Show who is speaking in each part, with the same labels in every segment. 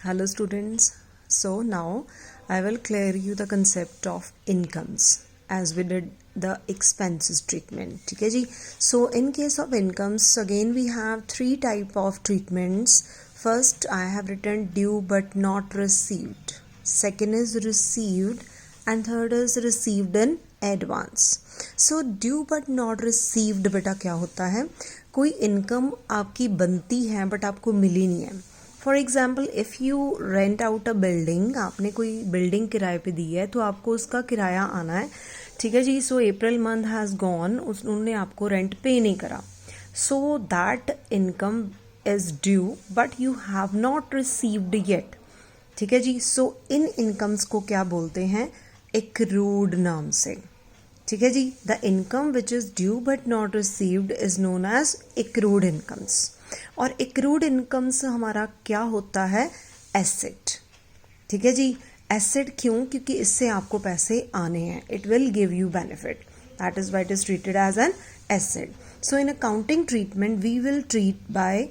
Speaker 1: Hello students. So now I will clear you the concept of incomes as we did the expenses treatment. ठीक है जी. So in case of incomes again we have three type of treatments. First I have written due but not received. Second is received and third is received in advance. So due but not received बेटा क्या होता है, कोई income आपकी बनती है but आपको मिली नहीं है. For example if you rent out a building, आपने कोई बिल्डिंग किराए पे दी है तो आपको उसका किराया आना है. ठीक है जी. सो अप्रैल मंथ हैज़ गॉन, उन्होंने आपको रेंट पे नहीं करा. So that income is due but you have not received yet. ठीक है जी. सो इन इनकम्स को क्या बोलते हैं, एक्रूड नाम से. ठीक है जी. The income which is due but not received is known as accrued incomes. और एक्रूड इनकम्स हमारा क्या होता है, एसेट. ठीक है जी. एसेट क्यों, क्योंकि इससे आपको पैसे आने हैं. It will give you benefit, that is why it is treated as an asset. So in accounting treatment we will treat by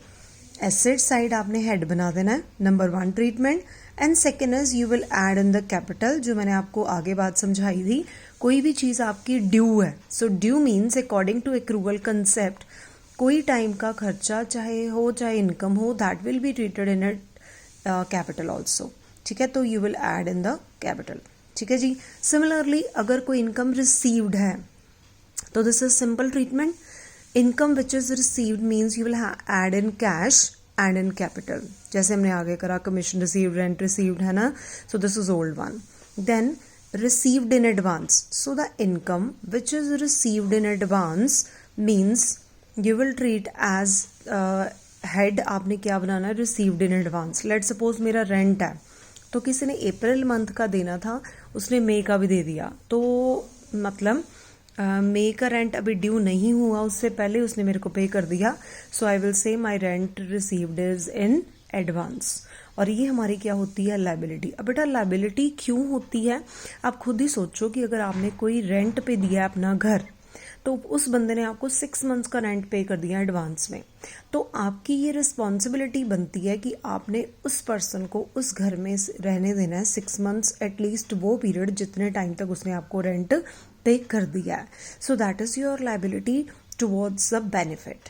Speaker 1: asset side. आपने हेड बना देना है, number 1 treatment. And second is you will add in the capital, जो मैंने आपको आगे बात समझाई थी. कोई भी चीज़ आपकी ड्यू है, so due means according to accrual concept कोई टाइम का खर्चा चाहे हो चाहे इनकम हो, that will be treated in a capital also. ठीक है. तो you will add in the capital. ठीक है जी. सिमिलरली अगर कोई इनकम रिसीव्ड है तो this is simple treatment. Income which is received means you will add in cash and in capital. जैसे हमने आगे करा कमीशन रिसीव्ड, रेंट रिसीव्ड, है ना. So this is old one. Then received in advance. So the income which is received in advance means you will treat as head. आपने क्या बनाना है, received in advance. Let suppose मेरा rent है तो किसी ने अप्रैल मंथ का देना था, उसने मई का भी दे दिया. तो मतलब मई का रेंट अभी ड्यू नहीं हुआ, उससे पहले उसने मेरे को पे कर दिया. सो I will say my rent received is in advance. और ये हमारी क्या होती है, लाइबिलिटी. अब बेटा लाइबिलिटी क्यों होती है, आप खुद ही सोचो कि अगर आपने कोई रेंट पे दिया है अपना घर, तो उस बंदे ने आपको 6 मंथ्स का रेंट पे कर दिया एडवांस में, तो आपकी ये रिस्पॉन्सिबिलिटी बनती है कि आपने उस पर्सन को उस घर में रहने देना है 6 मंथ्स एटलीस्ट, वो पीरियड जितने टाइम तक उसने आपको रेंट पे कर दिया है. So that is your liability towards the benefit.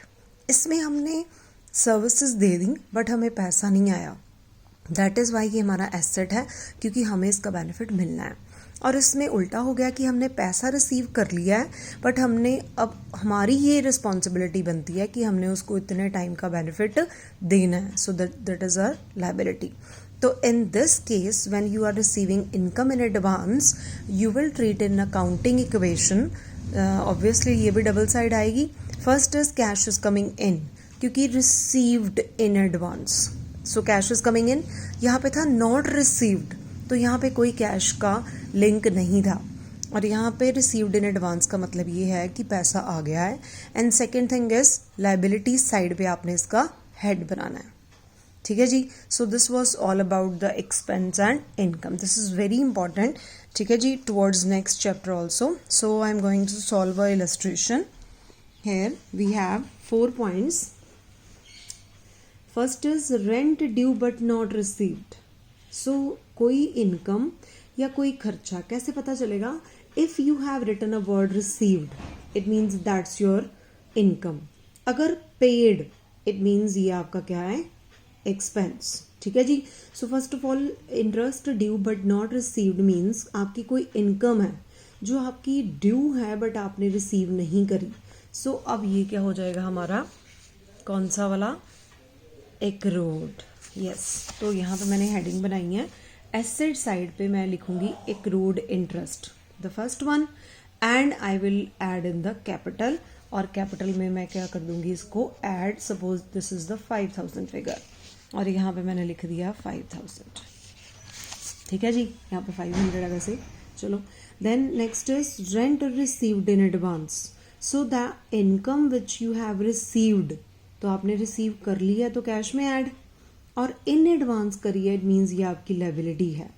Speaker 1: इसमें हमने सर्विसेज दे दी बट हमें पैसा नहीं आया, दैट इज़ वाई ये हमारा एसेट है, क्योंकि हमें इसका बेनिफिट मिलना है. और इसमें उल्टा हो गया कि हमने पैसा रिसीव कर लिया है बट हमने अब हमारी ये रिस्पॉन्सिबिलिटी बनती है कि हमने उसको इतने टाइम का बेनिफिट देना है. So that is our liability. तो in this case when you are receiving income in advance you will treat in accounting equation. Obviously ये भी डबल साइड आएगी. First is cash is coming in, क्योंकि received in advance. So cash is coming in. यहाँ पे था not received, तो यहाँ पे कोई कैश का लिंक नहीं था. और यहाँ पे रिसीव्ड इन एडवांस का मतलब ये है कि पैसा आ गया है. And second thing is liability side पे आपने इसका हेड बनाना है. ठीक है जी. So this was all about the expense and income. This is very important. ठीक है जी. Towards next chapter also. So I am going to solve a illustration. Here we have 4 points. First is rent due but not received. So कोई income या कोई खर्चा कैसे पता चलेगा, if you have written a word received it means that's your income. अगर paid it means ये आपका क्या है, एक्सपेंस. ठीक है जी. So first of all interest due but not received means आपकी कोई इनकम है जो आपकी ड्यू है बट आपने रिसीव नहीं करी. सो अब ये क्या हो जाएगा हमारा, कौन सा वाला, एक्रूड. यस. तो यहाँ पे मैंने हेडिंग बनाई है. एसेट साइड पे मैं लिखूंगी accrued interest, the first one. And I will add in the capital. और कैपिटल में मैं क्या कर दूंगी, इसको add. Suppose this is the 5000 figure और यहाँ पे मैंने लिख दिया 5000. ठीक है जी. यहाँ पे 500 है वैसे. चलो. Then next is rent received in advance. So the income which you have received, तो आपने रिसीव कर लिया तो कैश में ऐड, और इन एडवांस करिए इट मीन्स ये आपकी लाइबिलिटी है.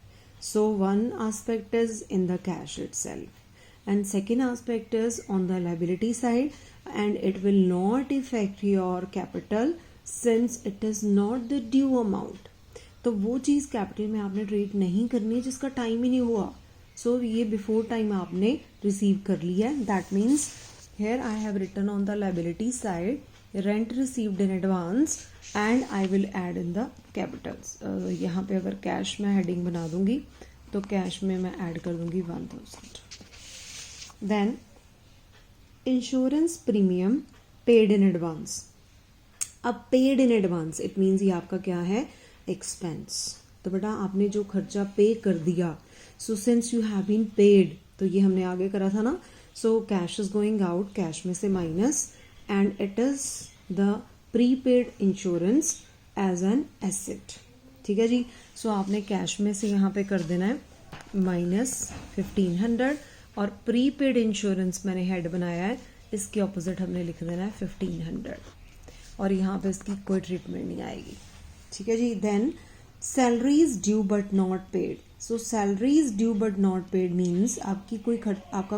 Speaker 1: So one aspect is in the cash itself and second aspect is on the liability side, and it will not effect your capital since it is not the due amount. तो वो चीज़ capital में आपने treat नहीं करनी है जिसका time ही नहीं हुआ. सो ये बिफोर टाइम आपने रिसीव कर लिया है. That means here I have written on the liability side rent received in advance and I will add in the capitals. यहाँ पे अगर कैश में हेडिंग बना दूंगी तो कैश में मैं ऐड कर दूंगी 1000. Then insurance premium paid in advance. अब paid in advance it means ये आपका क्या है, एक्सपेंस. तो बेटा आपने जो खर्चा पे कर दिया, so since you have been paid, तो ये हमने आगे करा था ना. So cash is going out, cash में से minus, and it is the prepaid insurance as an asset. ठीक है जी. सो आपने कैश में से यहाँ पे कर देना है माइनस 1500 और प्रीपेड इंश्योरेंस मैंने हेड बनाया है, इसके ऑपोजिट हमने लिख देना है 1500 और यहाँ पे इसकी कोई ट्रीटमेंट नहीं आएगी. ठीक है जी. Then salaries due but not paid. So salaries due but not paid means आपका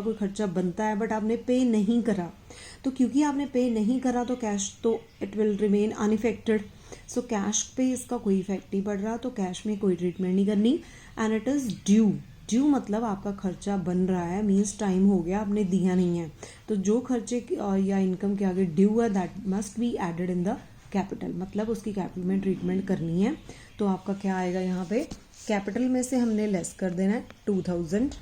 Speaker 1: कोई खर्चा बनता है बट आपने पे नहीं करा. तो क्योंकि आपने पे नहीं करा तो कैश तो it will remain unaffected. So cash पे इसका कोई इफेक्ट नहीं पड़ रहा, तो कैश में कोई ट्रीटमेंट नहीं करनी. And it is due. Due मतलब आपका खर्चा बन रहा है, मीन्स टाइम हो गया, आपने दिया नहीं है. तो जो खर्चे या इनकम के आगे ड्यू है that must be added in the capital, मतलब उसकी कैपिटल में ट्रीटमेंट करनी है. तो आपका क्या आएगा यहाँ पे, कैपिटल में से हमने लेस कर देना है 2000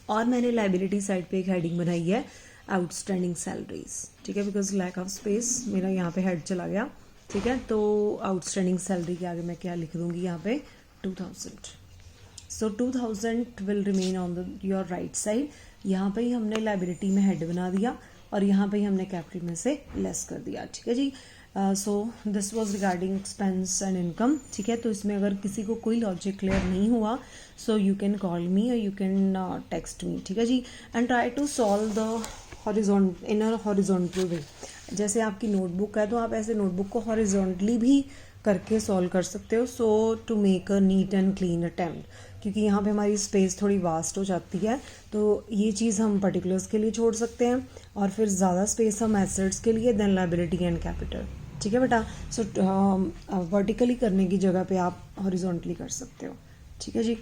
Speaker 1: और मैंने लाइबिलिटी साइड पे एक हेडिंग बनाई है आउटस्टैंडिंग सैलरीज. ठीक है, बिकॉज लैक ऑफ स्पेस मेरा यहाँ पे हेड चला गया. ठीक है, तो आउटस्टैंडिंग सैलरी के आगे मैं क्या लिख दूंगी यहाँ पे 2000. सो 2000 will remain on your right side. यहाँ पे ही हमने लाइबिलिटी में हेड बना दिया और यहाँ पे ही हमने कैपिटल में से लेस कर दिया. ठीक है जी. So this was regarding expense and income. ठीक है, तो इसमें अगर किसी को कोई लॉजिक क्लियर नहीं हुआ so you can call me or you can text me. ठीक है जी. And try to solve the in a horizontal way. जैसे आपकी नोटबुक है तो आप ऐसे नोटबुक को हॉरिजॉन्टली भी करके सॉल्व कर सकते हो. So to make a neat and clean attempt, क्योंकि यहाँ पे हमारी स्पेस थोड़ी वास्ट हो जाती है, तो ये चीज़ हम पर्टिकुलर्स के लिए छोड़ सकते हैं और फिर ज़्यादा स्पेस हम एसेट्स के लिए, देन लायबिलिटी एंड कैपिटल. ठीक है बेटा. सो वर्टिकली करने की जगह पे आप हॉरिजॉन्टली कर सकते हो. ठीक है जी.